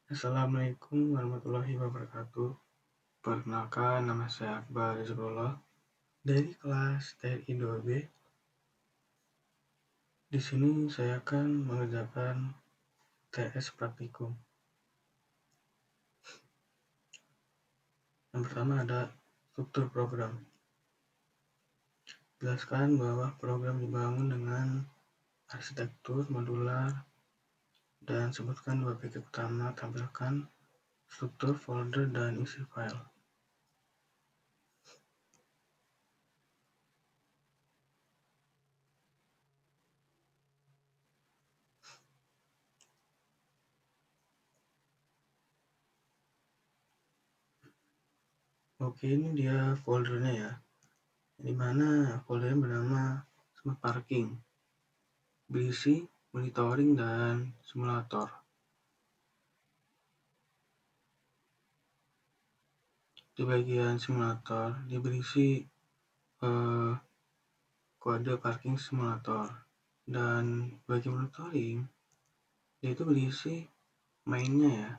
Assalamualaikum warahmatullahi wabarakatuh. Perkenalkan, nama saya Akbar Rizqullah dari kelas TNI 2B. Di sini saya akan mengerjakan TS praktikum. Yang pertama ada struktur program. Jelaskan bahwa program dibangun dengan arsitektur modular dan sebutkan dua bagian utama, tampilkan struktur folder dan isi file. Oke, ini dia foldernya ya. Dimana foldernya bernama Smart Parking, berisi monitoring dan simulator. Di bagian simulator berisi kode parking simulator, dan bagian monitoring itu berisi mainnya ya,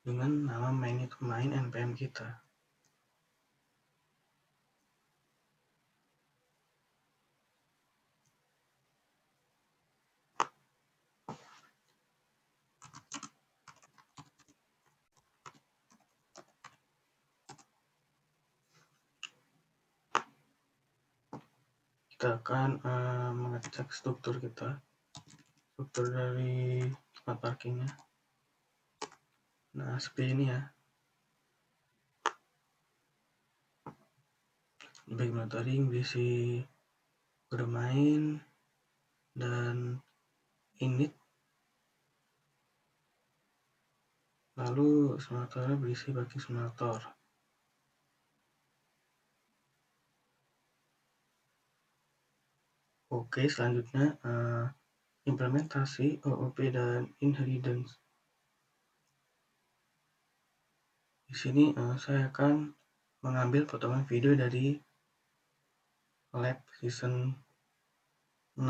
dengan nama main itu main npm kita. Kita akan mengecek struktur kita, struktur dari smart parkingnya. Nah, seperti ini ya. Di bagian monitoring berisi kode main dan init. Lalu simulatornya berisi parking simulator. Oke, selanjutnya implementasi OOP dan inheritance. Di sini saya akan mengambil potongan video dari lab season 6.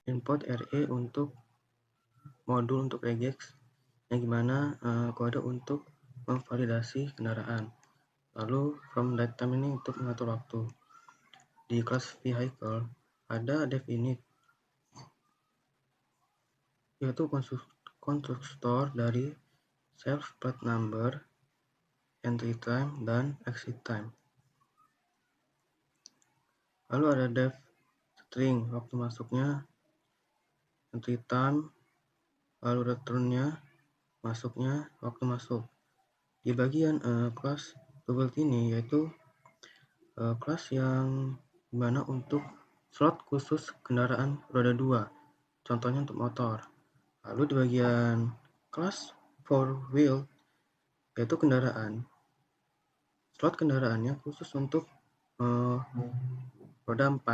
Import RE untuk modul untuk regex, yang gimana kode untuk memvalidasi kendaraan. Lalu from datetime ini untuk mengatur waktu. Di kelas vehicle ada dev init, yaitu konstruktor dari self plate number, entry time, dan exit time. Lalu ada dev string, waktu masuknya, entry time, lalu returnnya, masuknya, waktu masuk. Di bagian kelas double ini yaitu kelas yang dimana untuk slot khusus kendaraan roda 2, contohnya untuk motor. Lalu di bagian kelas 4 wheel yaitu kendaraan, slot kendaraannya khusus untuk roda 4,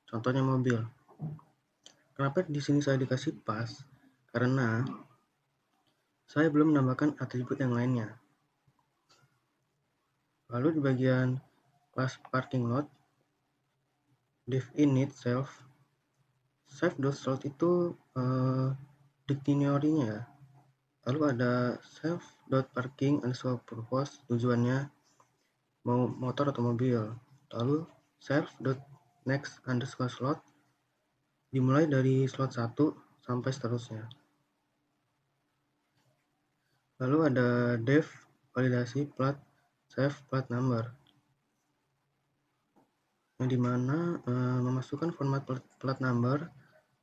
contohnya mobil. Kenapa di sini saya dikasih pas? Karena saya belum menambahkan atribut yang lainnya. Lalu di bagian kelas parking lot, div init self save.slot itu dictionary-nya ya. Lalu ada self.parking_purpose, tujuannya mau motor atau mobil. Lalu self.next_slot dimulai dari slot 1 sampai seterusnya. Lalu ada dev validasi plat save plat number, yang dimana memasukkan format plat number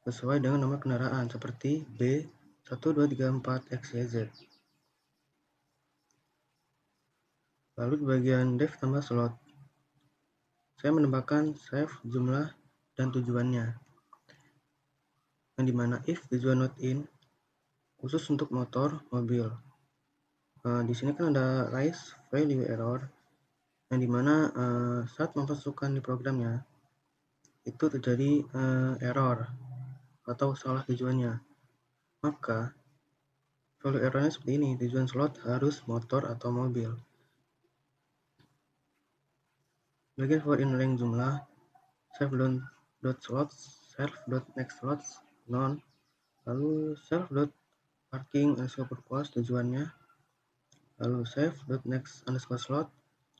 sesuai dengan nomor kendaraan seperti B1234XYZ. Lalu di bagian dev tambah slot, saya menambahkan save jumlah dan tujuannya, yang dimana if tujuan not in khusus untuk motor mobil. Di sini kan ada raise value error, yang dimana saat memasukkan di programnya itu terjadi error atau salah tujuannya. Maka value errornya seperti ini, tujuan slot harus motor atau mobil. Bagian for in range jumlah, self.slots, self.nextSlots, non, lalu self parking underscore purpose tujuannya, lalu save next underscore slot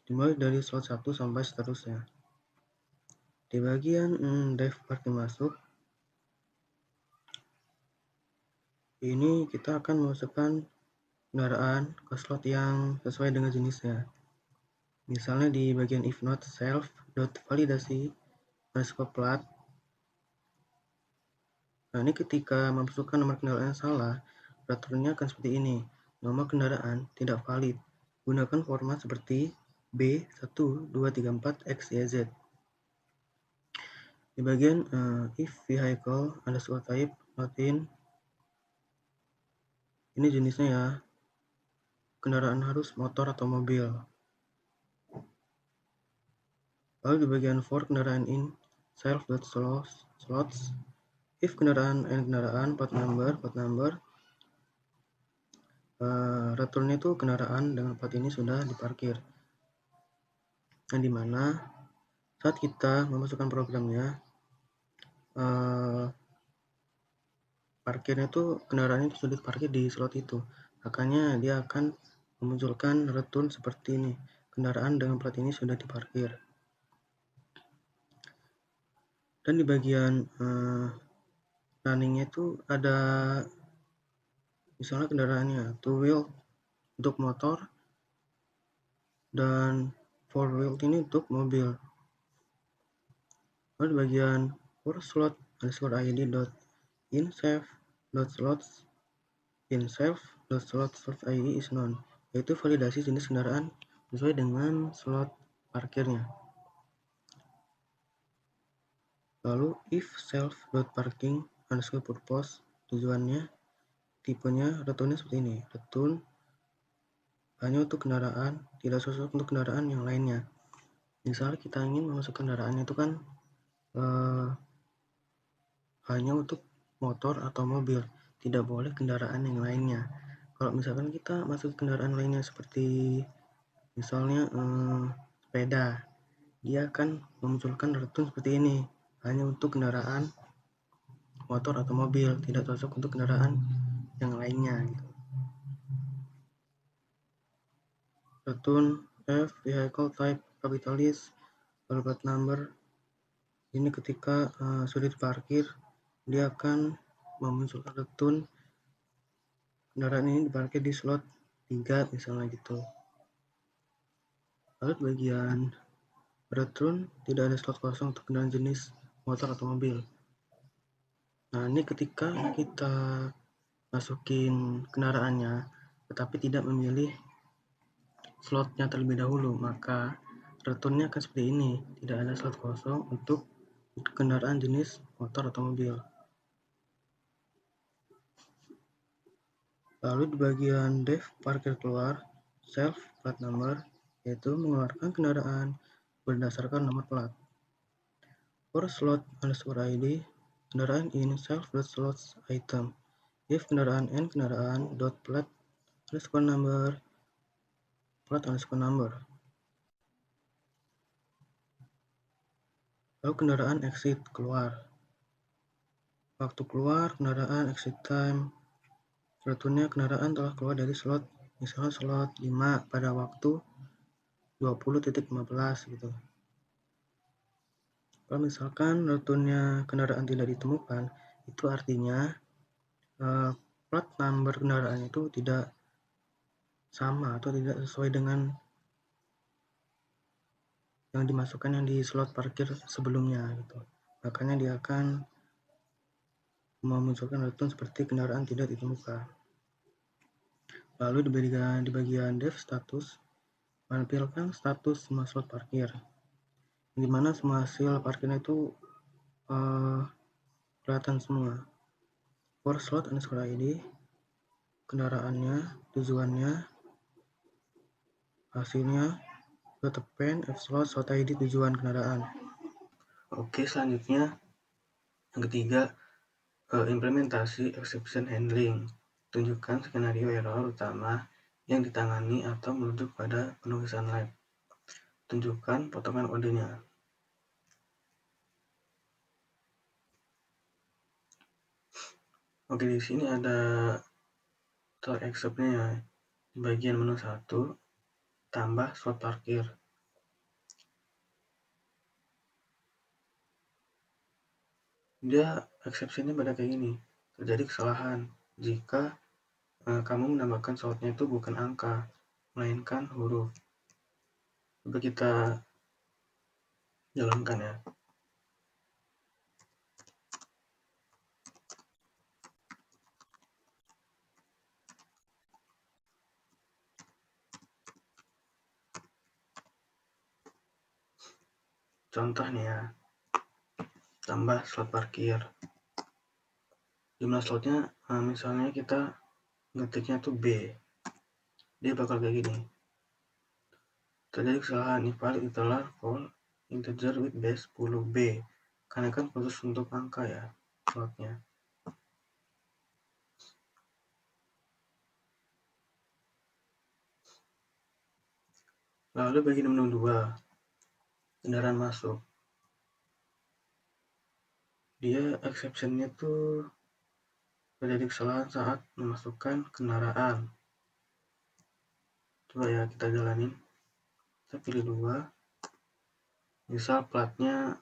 dimulai dari slot 1 sampai seterusnya. Di bagian def parking masuk, ini kita akan memasukkan kendaraan ke slot yang sesuai dengan jenisnya. Misalnya di bagian if not self validasi underscore plat. Nah, ini ketika memasukkan nomor kendaraan yang salah, peraturannya akan seperti ini. Nomor kendaraan tidak valid. Gunakan format seperti B1234XYZ. Di bagian if vehicle underscore type not in, ini jenisnya ya, kendaraan harus motor atau mobil. Lalu di bagian for kendaraan in self.slots, if kendaraan and kendaraan plat number, returnnya itu kendaraan dengan plat ini sudah diparkir. Yang dimana saat kita memasukkan programnya, parkirnya itu kendaraannya itu sudah diparkir di slot itu, makanya dia akan memunculkan return seperti ini, kendaraan dengan plat ini sudah diparkir. Dan di bagian runningnya itu ada misalnya kendaraannya two wheel untuk motor dan four wheel ini untuk mobil. Lalu di bagian for slot underscore id dot in save dot slots in save dot slot id is known, yaitu validasi jenis kendaraan sesuai dengan slot parkirnya. Lalu if self dot parking underscore purpose tujuannya, tipenya returnnya seperti ini, return hanya untuk kendaraan, tidak cocok untuk kendaraan yang lainnya. Misalnya kita ingin memasukkan kendaraannya itu kan hanya untuk motor atau mobil, tidak boleh kendaraan yang lainnya. Kalau misalkan kita masuk kendaraan lainnya seperti misalnya sepeda, dia akan memunculkan return seperti ini, hanya untuk kendaraan motor atau mobil, tidak cocok untuk kendaraan yang lainnya gitu. Return F vehicle type capitalis plat number, ini ketika sudah diparkir dia akan memunculkan return kendaraan ini diparkir di slot 3 misalnya gitu. Lalu bagian return tidak ada slot kosong untuk kendaraan jenis motor atau mobil. Nah, ini ketika kita masukin kendaraannya tetapi tidak memilih slotnya terlebih dahulu, maka returnnya akan seperti ini, tidak ada slot kosong untuk kendaraan jenis motor atau mobil. Lalu di bagian def parkir keluar self plat number, yaitu mengeluarkan kendaraan berdasarkan nomor plat. For slot underscore id kendaraan in self slots item, if kendaraan and kendaraan dot plat underscore number plat underscore number. Lalu kendaraan exit keluar, waktu keluar kendaraan exit time, returnnya kendaraan telah keluar dari slot, misalnya slot 5 pada waktu 20.15 gitu. Kalau misalkan returnnya kendaraan tidak ditemukan, itu artinya plat number kendaraan itu tidak sama atau tidak sesuai dengan yang dimasukkan yang di slot parkir sebelumnya gitu. Makanya dia akan memunculkan return seperti kendaraan tidak ditemukan. Lalu di bagian def status, menampilkan status semua slot parkir, di mana semua hasil parkirnya itu kelihatan semua. For slot underscore id kendaraannya, tujuannya, hasilnya, pen f slot id tujuan kendaraan. Oke, selanjutnya yang ketiga, implementasi exception handling. Tunjukkan skenario error utama yang ditangani atau merujuk pada penulisan lab. Tunjukkan potongan kodenya. Oke, di sini ada atau accept-nya ya, di bagian menu 1 tambah slot parkir. Dia exception-nya pada kayak gini, terjadi kesalahan jika kamu menambahkan slotnya itu bukan angka, melainkan huruf. Coba kita jalankan ya. Contoh nih ya, tambah slot parkir. Jumlah slotnya misalnya kita ngetiknya tuh B. Dia bakal kayak gini. Terjadi kesalahan invalid iterar for integer with base 10B. Karena kan khusus untuk angka ya slotnya. Lalu bagian menu 2, kendaraan masuk. Dia exception-nya tuh terjadi kesalahan saat memasukkan kendaraan. Coba ya kita jalanin. Kita pilih 2. Misal platnya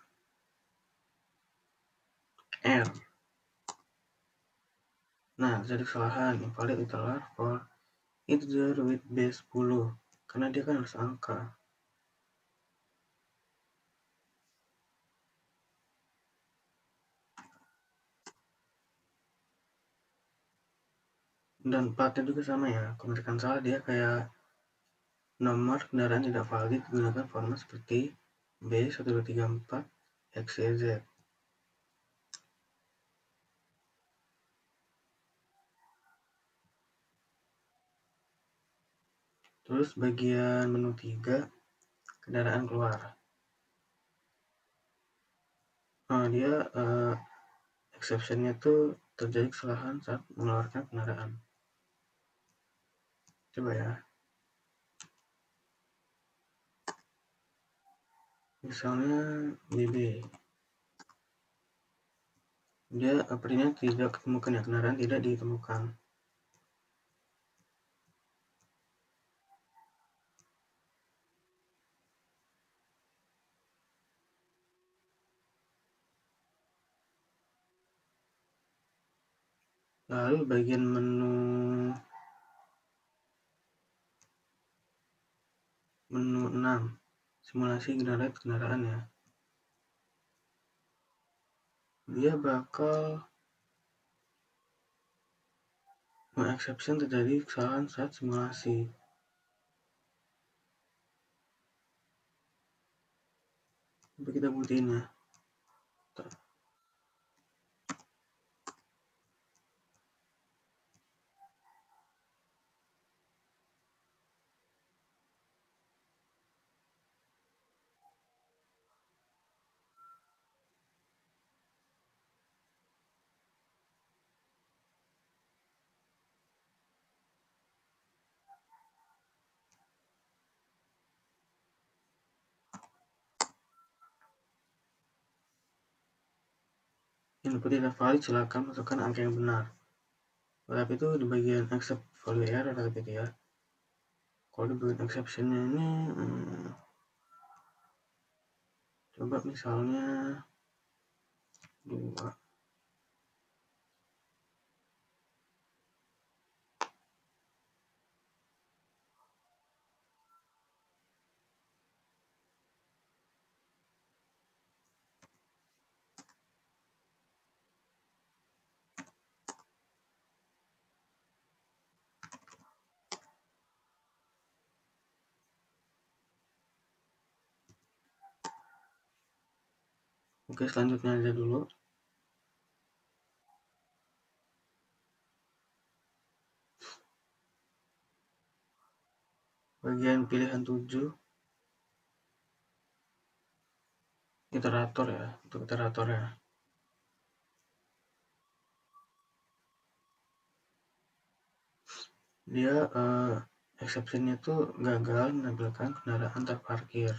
R. Nah, terjadi kesalahan invalid iterar for integer with base 10. Karena dia kan harus angka. Dan platnya juga sama ya, kalau misalkan salah dia kayak nomor kendaraan tidak valid gunakan format seperti B1234 XYZ. Terus bagian menu 3, kendaraan keluar. Nah, dia exception-nya tuh terjadi kesalahan saat mengeluarkan kendaraan. Coba ya. Misalnya BB. Dia artinya tidak ditemukan ya, kendaraan tidak ditemukan. Lalu bagian menu 6, simulasi generate kendaraan ya. Dia bakal exception terjadi kesalahan saat simulasi. Coba kita buktiin ya. Input tidak valid, silakan masukkan angka yang benar. Tapi itu di bagian accept value error tapi itu ya. Kalau di bagian exception-nya ini coba misalnya 2. Oke, selanjutnya aja dulu. Bagian pilihan 7, iterator ya, untuk iterator ya. Dia exception-nya tuh gagal menampilkan kendaraan terparkir.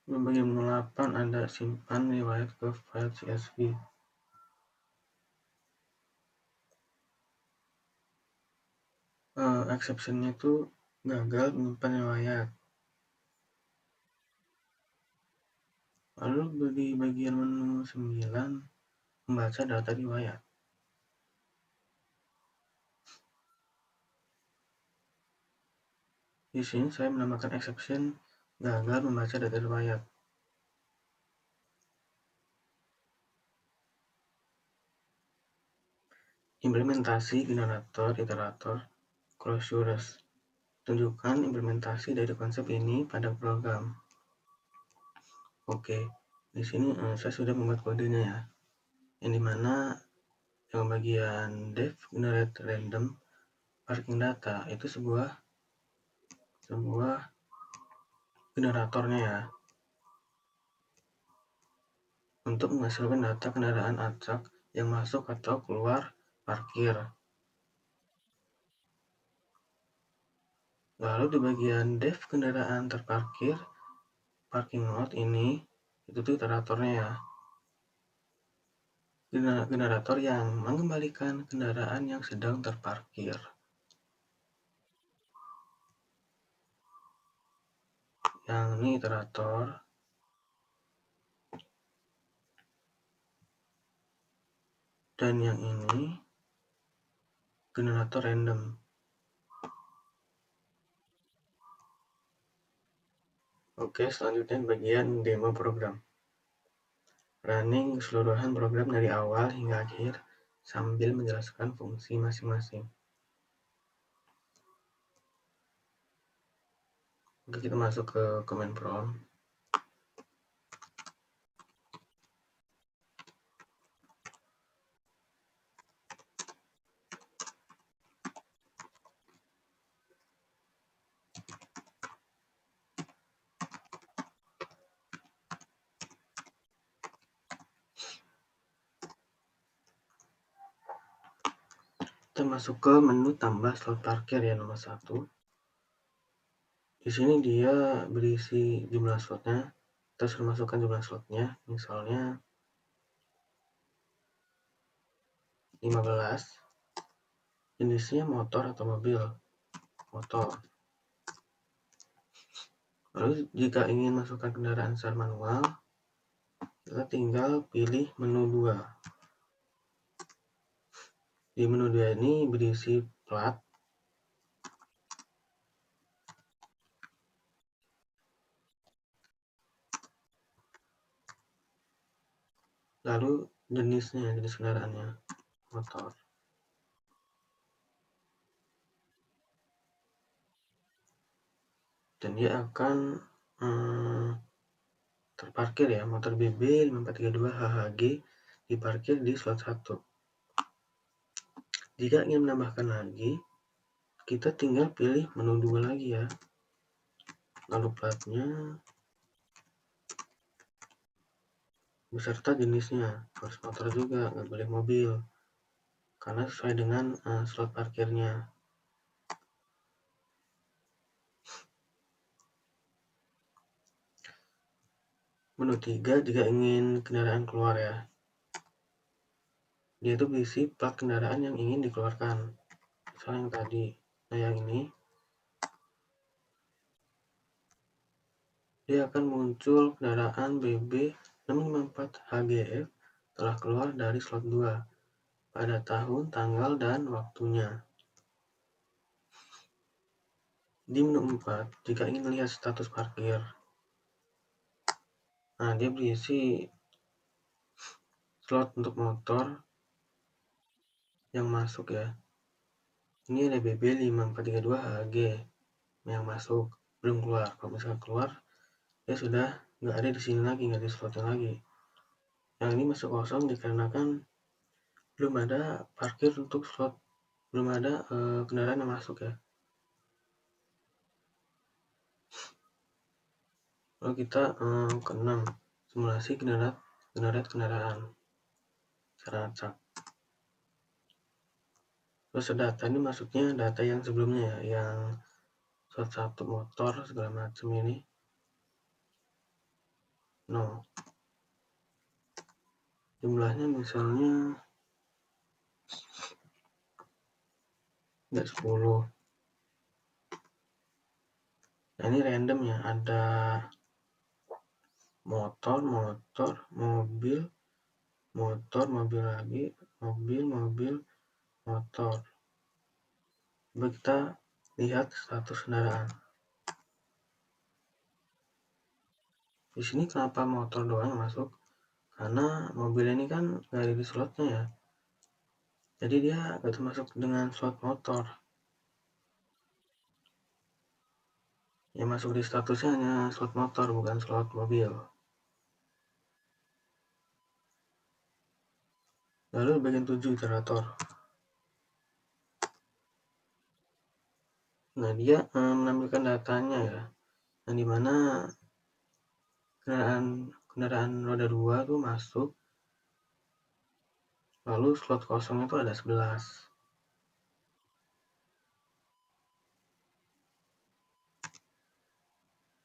Bagian menu 8 ada simpan riwayat ke file CSV. Exception-nya itu gagal menyimpan riwayat. Lalu di bagian menu 9 membaca data riwayat. Di sini saya menambahkan exception gagal membaca data riwayat. Implementasi generator iterator closures. Tunjukkan implementasi dari konsep ini pada program. Oke, di sini saya sudah membuat kodenya ya. Yang dimana yang bagian def generate random parking data itu sebuah generatornya ya, untuk menghasilkan data kendaraan acak yang masuk atau keluar parkir. Lalu di bagian def kendaraan terparkir parking lot ini itu tuh iteratornya ya, generator yang mengembalikan kendaraan yang sedang terparkir. Yang ini iterator. Dan yang ini generator random. Oke, selanjutnya bagian demo program. Running keseluruhan program dari awal hingga akhir sambil menjelaskan fungsi masing-masing. Oke, kita masuk ke command prompt. Kita masuk ke menu tambah slot parkir ya, nomor 1. Di sini dia berisi jumlah slotnya. Kita sudah masukkan jumlah slotnya, misalnya 15. Jenisnya motor atau mobil. Motor. Lalu jika ingin masukkan kendaraan secara manual, kita tinggal pilih menu 2. Di menu 2 ini berisi plat, lalu jenis kendaraannya, motor. Dan dia akan terparkir ya, motor BB 5432 HHG diparkir di slot 1. Jika ingin menambahkan lagi, kita tinggal pilih menu 2 lagi ya. Lalu platnya beserta jenisnya, harus motor juga, nggak boleh mobil, karena sesuai dengan slot parkirnya. Menu 3 jika ingin kendaraan keluar ya. Dia itu berisi plat kendaraan yang ingin dikeluarkan. Misalnya yang tadi. Nah yang ini, dia akan muncul kendaraan BB 654 HGF telah keluar dari slot 2 pada tahun, tanggal, dan waktunya. Di menu 4, jika ingin melihat status parkir, nah dia berisi slot untuk motor yang masuk ya. Ini ada BB 5432 HG yang masuk, belum keluar. Kalau misalkan keluar, dia sudah nggak ada di sini lagi, nggak di slotnya lagi. Yang ini masuk kosong dikarenakan belum ada parkir untuk slot, belum ada kendaraan yang masuk ya. Lalu kita ke 6, simulasi kendaraan secara acak. Terus data ini maksudnya data yang sebelumnya ya, yang slot 1 motor segala macam ini. No. Jumlahnya misalnya nggak 10. Nah, ini random ya, ada motor, mobil, mobil lagi, mobil, motor. Coba kita lihat status kendaraan. Di sini kenapa motor doang yang masuk? Karena mobil ini kan nggak ada di slotnya ya. Jadi dia nggak termasuk dengan slot motor. Yang masuk di statusnya hanya slot motor, bukan slot mobil. Lalu bagian 7 iterator. Nah, dia menampilkan datanya ya. Yang dimana kendaraan roda 2 tuh masuk, lalu slot kosongnya itu ada 11.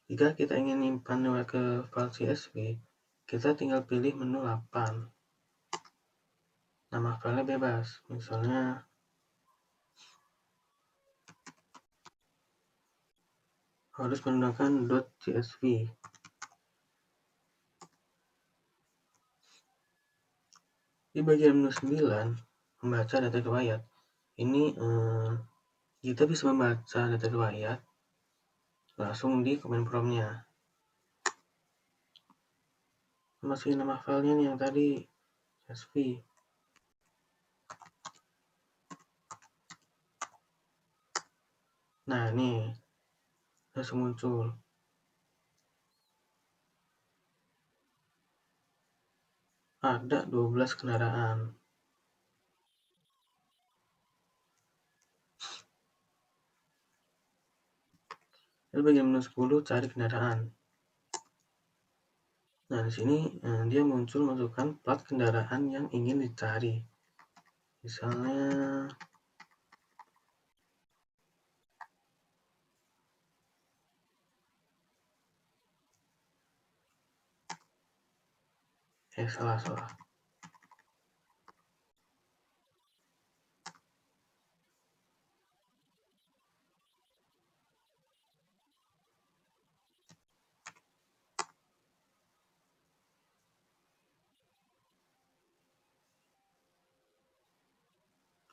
Jika kita ingin nyimpan lewat ke file CSV, kita tinggal pilih menu 8. Nama filenya bebas, misalnya harus menggunakan .csv. Di bagian menu 9, membaca data riwayat. Ini kita bisa membaca data riwayat langsung di command prompt-nya. Masih nama filenya nih yang tadi CSV. Nah, ini langsung muncul. Ada 12 kendaraan. Lalu bagian menu 10 cari kendaraan. Nah, di sini dia muncul masukkan plat kendaraan yang ingin dicari. Misalnya salah.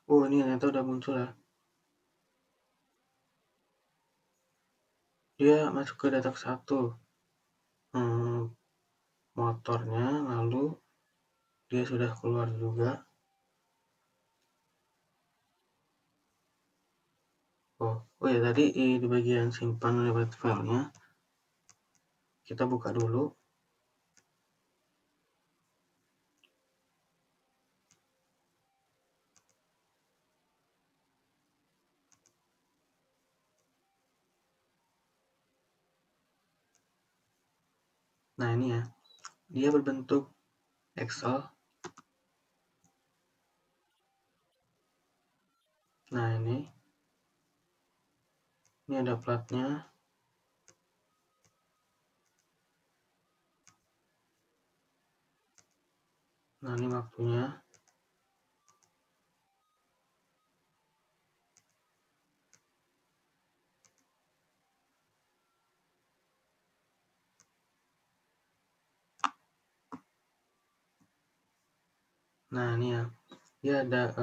Oh, ini ternyata udah muncul ya. Dia masuk ke data 1. Motornya, lalu dia sudah keluar juga. Oh ya, tadi di bagian simpan lewat filenya kita buka dulu. Nah, ini ya, dia berbentuk Excel. Nah, ini ada platnya. Nah, ini waktunya. Nah, ini ya, dia ada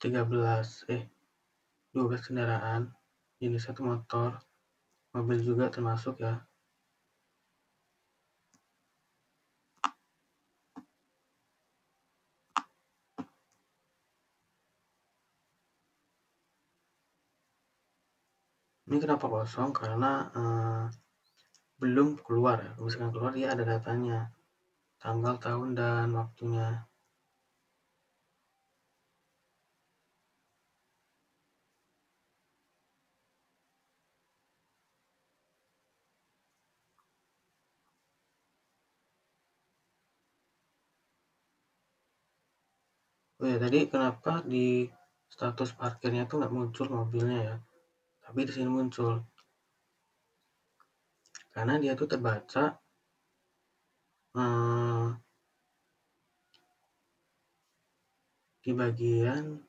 12 kendaraan, jenis satu motor, mobil juga termasuk ya. Ini kenapa kosong? Karena belum keluar ya. Misalkan keluar dia ada datanya, tanggal, tahun, dan waktunya. Oh ya, tadi kenapa di status parkirnya tuh nggak muncul mobilnya ya, tapi di sini muncul karena dia tuh terbaca di bagian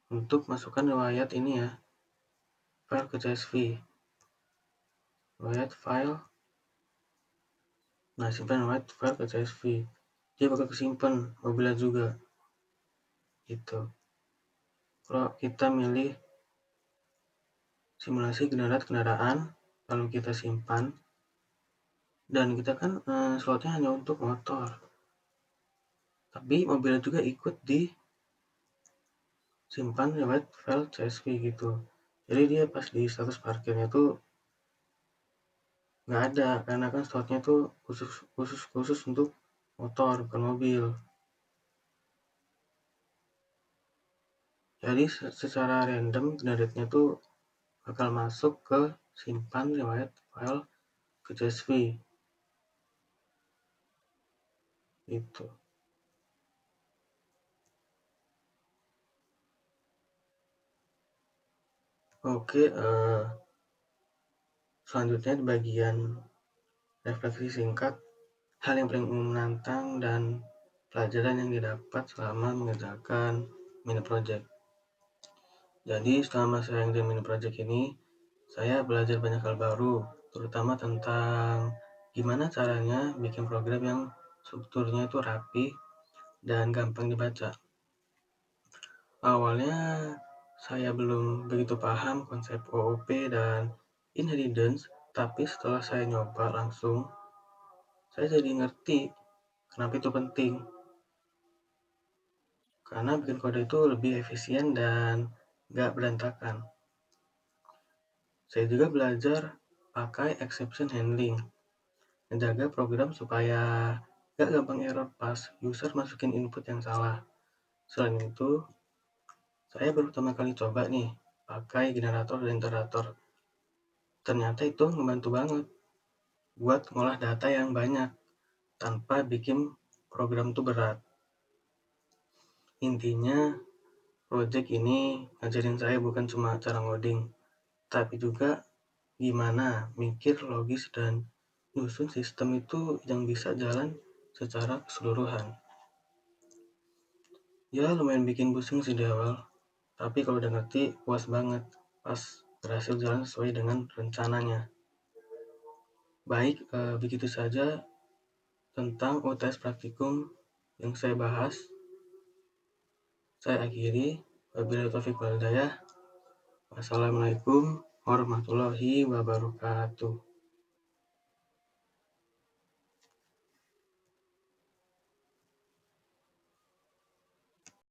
untuk masukkan riwayat ini ya, file ke CSV, riwayat file. Nah, simpan riwayat file ke CSV, dia bakal kesimpan apabila juga gitu. Kalau kita milih simulasi generat kendaraan lalu kita simpan, dan kita kan slotnya hanya untuk motor, tapi mobil juga ikut di simpan lewat file CSV gitu. Jadi dia pas di status parkirnya tuh nggak ada, karena kan slotnya tuh khusus untuk motor bukan mobil. Jadi secara random generate-nya tuh bakal masuk ke simpan riwayat file ke CSV itu. Oke, selanjutnya di bagian refleksi singkat, hal yang paling menantang dan pelajaran yang didapat selama mengerjakan mini project. Jadi selama saya yang mini project ini, saya belajar banyak hal baru, terutama tentang gimana caranya bikin program yang strukturnya itu rapi dan gampang dibaca. Awalnya saya belum begitu paham konsep OOP dan inheritance, tapi setelah saya nyoba langsung, saya jadi ngerti kenapa itu penting. Karena bikin kode itu lebih efisien dan gak berantakan. Saya juga belajar pakai exception handling, menjaga program supaya gak gampang error pas user masukin input yang salah. Selain itu, saya baru pertama kali coba nih pakai generator dan iterator. Ternyata itu membantu banget buat ngolah data yang banyak tanpa bikin program tuh berat. Intinya, project ini ngajarin saya bukan cuma cara ngoding, tapi juga gimana mikir logis dan nyusun sistem itu yang bisa jalan secara keseluruhan. Ya lumayan bikin pusing sih di awal, tapi kalau udah ngerti puas banget pas berhasil jalan sesuai dengan rencananya. Baik, begitu saja tentang UTS praktikum yang saya bahas. Saya akhiri. Wabillahi taufiq wal hidayah. Wassalamualaikum warahmatullahi wabarakatuh.